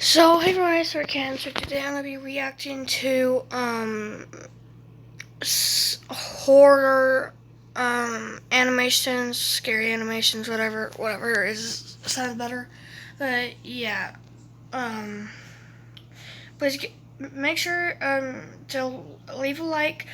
So, hey everyone, it's Ken. So today I'm gonna be reacting to horror animations, scary animations, whatever is sounds better. But yeah, please make sure to leave a like.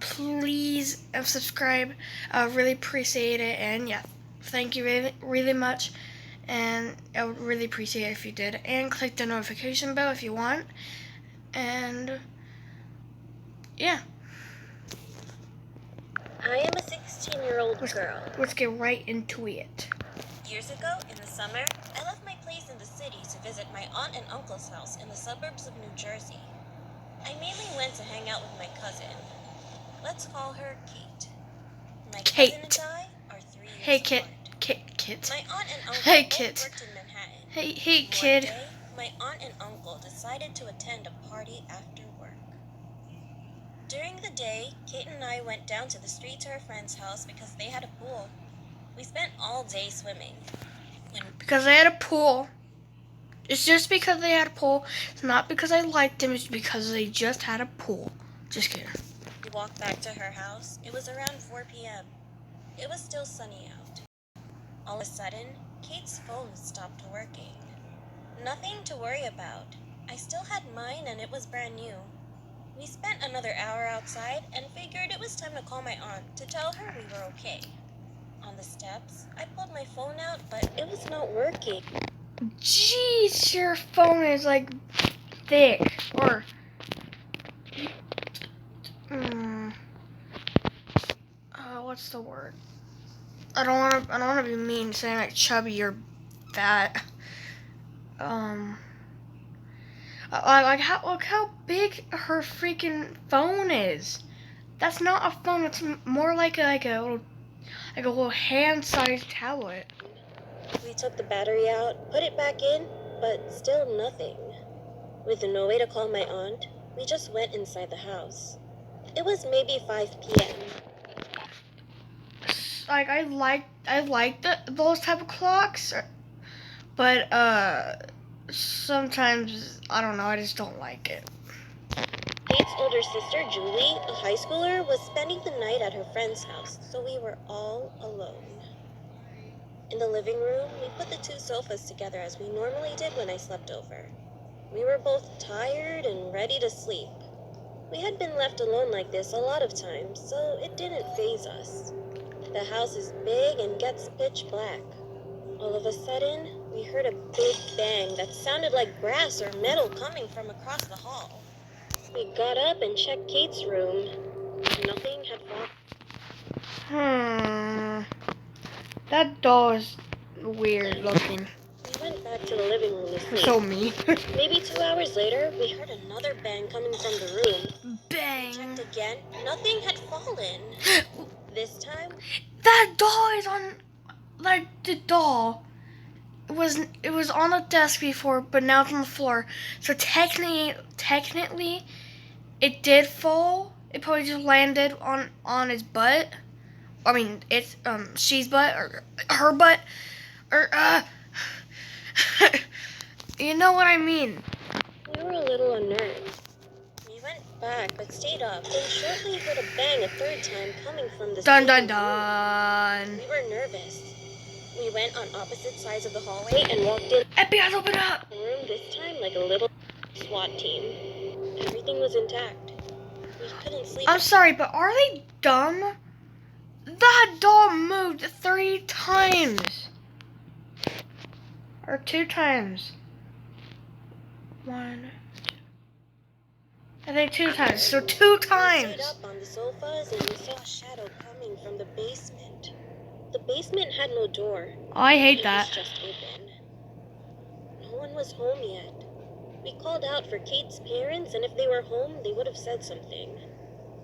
Please subscribe. I really appreciate it. And yeah, thank you really much. And I would really appreciate it if you did. And click the notification bell if you want. And yeah, I am a 16-year-old girl. let's get right into it. Years ago, in the summer, I left my place in the city to visit my aunt and uncle's house in the suburbs of New Jersey. I mainly went to hang out with my cousin. Let's call her Kate. My cousin and I are 3 years Hey, Kit. apart. Kit. My aunt and uncle Hey, both Kit. worked in Manhattan. Hey, One kid. day, my aunt and uncle decided to attend a party after work. During the day, Kate and I went down to the street to her friend's house because they had a pool. We spent all day swimming. Because they had a pool. It's just because they had a pool. It's not because I liked them. It's because they just had a pool. Just kidding. We walked back to her house. It was around 4 p.m. It was still sunny out. All of a sudden, Kate's phone stopped working. Nothing to worry about. I still had mine and it was brand new. We spent another hour outside and figured it was time to call my aunt to tell her we were okay. On the steps, I pulled my phone out, but it was not working. Jeez, your phone is like thick. Or what's the word? I don't wanna be mean saying like chubby or fat. Look how big her freaking phone is. That's not a phone. It's more like a little hand-sized tablet. We took the battery out, put it back in, but still nothing. With no way to call my aunt, we just went inside the house. It was maybe 5 p.m. Like I like those type of clocks, but sometimes I don't know. I just don't like it. Kate's older sister, Julie, a high schooler, was spending the night at her friend's house, so we were all alone. In the living room, we put the two sofas together as we normally did when I slept over. We were both tired and ready to sleep. We had been left alone like this a lot of times, so it didn't faze us. The house is big and gets pitch black. All of a sudden, we heard a big bang that sounded like brass or metal coming from across the hall. We got up and checked Kate's room. Nothing had fallen. That doll is weird looking. We went back to the living room to sleep. So mean. Maybe 2 hours later, we heard another bang coming from the room. Bang. We checked again. Nothing had fallen. This time, that doll is on, like the doll. It was on the desk before, but now it's on the floor. So technically, it did fall. It probably just landed on his butt. I mean, it's she's butt or her butt or you know what I mean. we were a little unnerved. We went back but stayed up, then shortly heard a bang a third time coming from the Dun same dun dun. room. We were nervous. We went on opposite sides of the hallway and walked in FBI, open up! the room this time like a little SWAT team. Everything was intact. We couldn't sleep. I'm sorry, but are they dumb? That doll moved 3 times. Or 2 times. 1, 2. I think 2 times. So 2 times. We stayed up on the sofas and we saw a shadow coming from the basement. The basement had no door. I hate It that. was just open. No one was home yet. We called out for Kate's parents, and if they were home, they would have said something.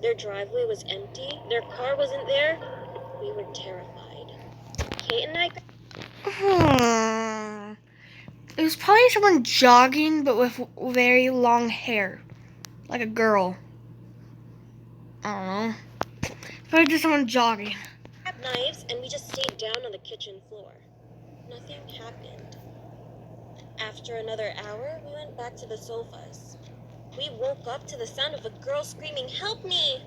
Their driveway was empty. Their car wasn't there. We were terrified. Kate and I... It was probably someone jogging, but with very long hair. Like a girl. I don't know. It's probably just someone jogging. grabbed knives, and we just stayed down on the kitchen floor. Nothing happened. After another hour, we went back to the sofas. We woke up to the sound of a girl screaming, "Help me!"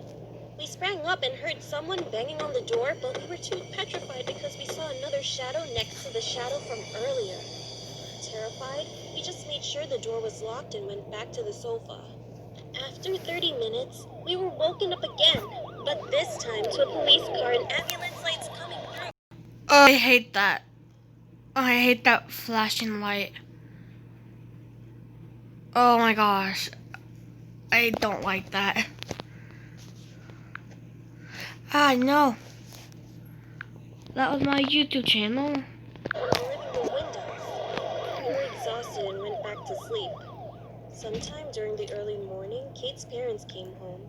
We sprang up and heard someone banging on the door, but we were too petrified because we saw another shadow next to the shadow from earlier. Terrified, we just made sure the door was locked and went back to the sofa. After 30 minutes, we were woken up again, but this time to a police car and ambulance lights coming through. Oh, I hate that. I hate that flashing light. Oh my gosh. I don't like that. Ah, no. That was my YouTube channel. On the living room windows. We were exhausted and went back to sleep. Sometime during the early morning, Kate's parents came home.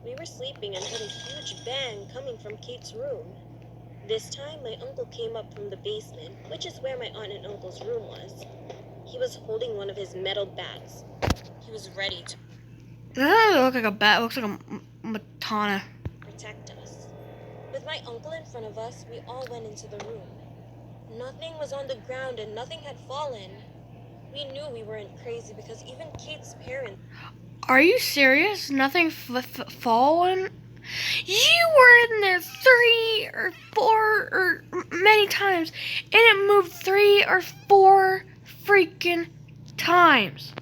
We were sleeping and heard a huge bang coming from Kate's room. This time, my uncle came up from the basement, which is where my aunt and uncle's room was. He was holding one of his metal bats. He was ready to It doesn't look like a bat. It looks like a matana. protect us. With my uncle in front of us, we all went into the room. Nothing was on the ground and nothing had fallen. We knew we weren't crazy because even Kate's parents... Are you serious? Nothing fallen? You were in there 3 or 4 or many times, and it moved 3 or 4 freaking times.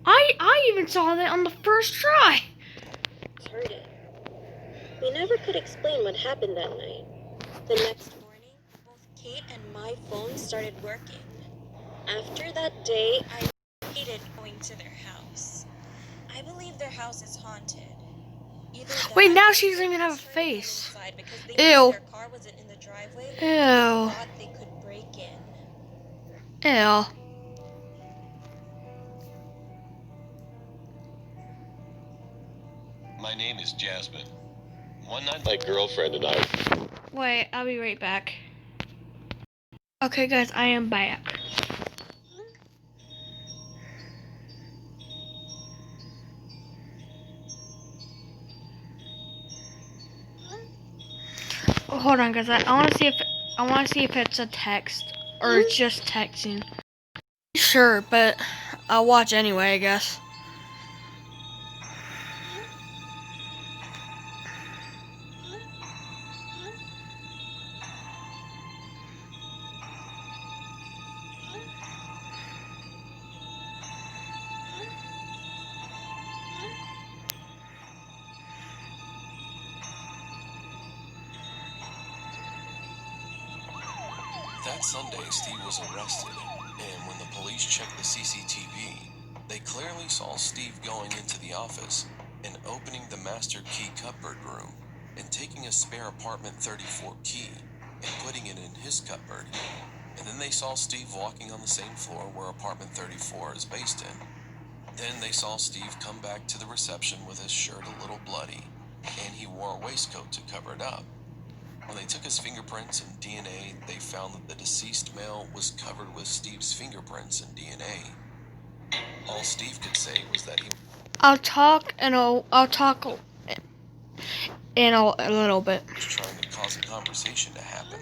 I even saw that on the first try. heard it. We never could explain what happened that night. The next morning, both Kate and my phone started working. After that day, I hated going to their house. I believe their house is haunted. Either that, Wait, now she doesn't even have a started face. going inside because they Ew. knew their car wasn't in the driveway. Ew. They thought they could break in. Ew. My name is Jasmine. One night, my girlfriend and I... Wait, I'll be right back. Okay, guys, I am back. Hold on, guys. I want to see if it's a text or just texting. Sure, but I'll watch anyway, I guess. That Sunday, Steve was arrested, and when the police checked the CCTV, they clearly saw Steve going into the office and opening the master key cupboard room and taking a spare apartment 34 key and putting it in his cupboard. And then they saw Steve walking on the same floor where apartment 34 is based in. Then they saw Steve come back to the reception with his shirt a little bloody, and he wore a waistcoat to cover it up. When they took his fingerprints and DNA, they found that the deceased male was covered with Steve's fingerprints and DNA. All Steve could say was that he I'll talk in a little bit. was trying to cause a conversation to happen.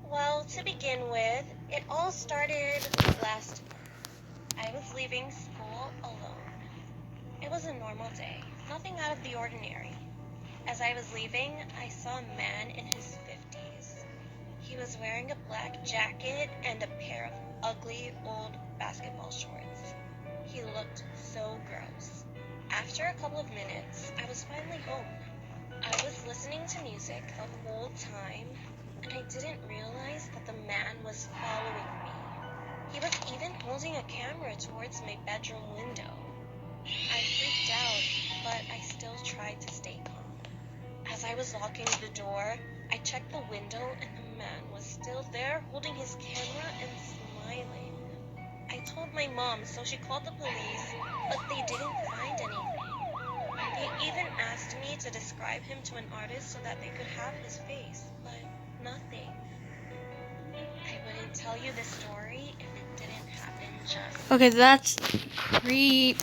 Well, to begin with, it all started last month. I was leaving school alone. It was a normal day, nothing out of the ordinary. As I was leaving, I saw a man in his 50s. He was wearing a black jacket and a pair of ugly old basketball shorts. He looked so gross. After a couple of minutes, I was finally home. I was listening to music the whole time, and I didn't realize that the man was following me. He was even holding a camera towards my bedroom window. I freaked out, but I still tried to stay calm. As I was locking the door, I checked the window and the man was still there holding his camera and smiling. I told my mom, so she called the police, but they didn't find anything. They even asked me to describe him to an artist so that they could have his face, but nothing. I wouldn't tell you the story if it didn't happen just Okay, that's creep.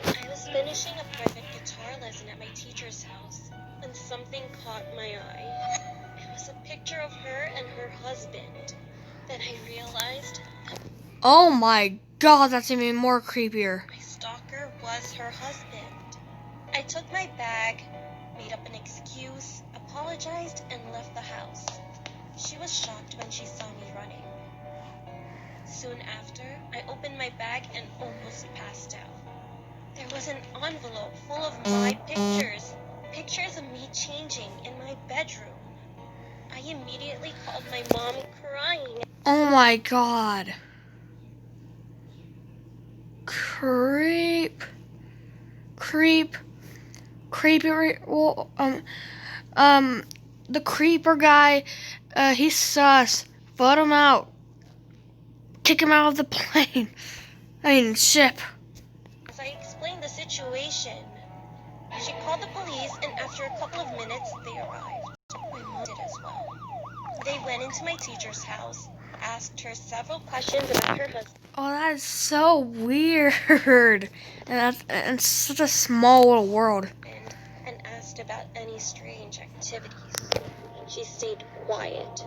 I was finishing a private guitar lesson at my teacher's house when something caught my eye. It was a picture of her and her husband. Then I realized Oh my god, that's even more creepier. my stalker was her husband. I took my bag, made up an excuse, apologized, and left the house. She was shocked when she saw me running. Soon after, I opened my bag and almost passed out. There was an envelope full of my pictures. Pictures of me changing in my bedroom. I immediately called my mom crying. Oh my god. Creep. Creepy. Well, the creeper guy, he's sus. Vote him out. Kick him out of the plane. Ship. As I explained the situation, she called the police, and after a couple of minutes, they arrived. My mom did as well. They went into my teacher's house, asked her several questions about her husband, Oh, that is so weird. And such a small little world. and asked about any strange activities. She stayed quiet.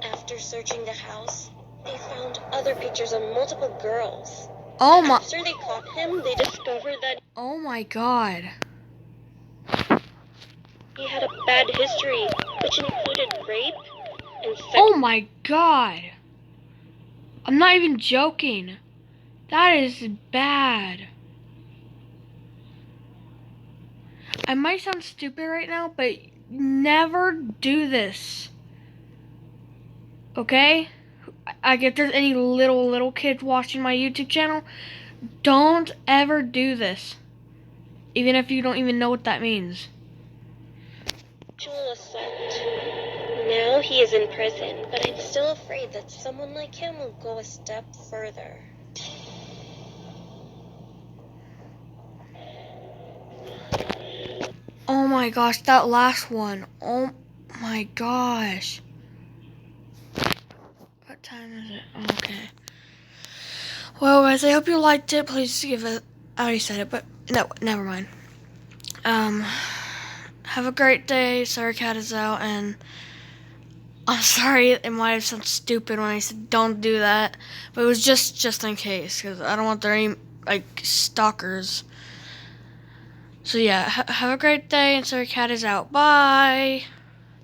After searching the house, they found other pictures of multiple girls. Oh my. After they caught him, they discovered that Oh my god. he had a bad history, which included rape and sex. Oh my god. I'm not even joking. That is bad. I might sound stupid right now, but never do this. Okay? If there's any little kids watching my YouTube channel, don't ever do this. Even if you don't even know what that means. Sexual assault. Now he is in prison, but I'm still afraid that someone like him will go a step further. Oh my gosh, that last one. Oh my gosh. What time is it? Oh, okay. Well, guys, I hope you liked it. Please give it. I already said it, but no, never mind. Have a great day. Sorry, Cat is out, and I'm sorry it might have sounded stupid when I said don't do that, but it was just in case, because I don't want there any stalkers. So yeah, have a great day, and Sorry, Cat is out. Bye.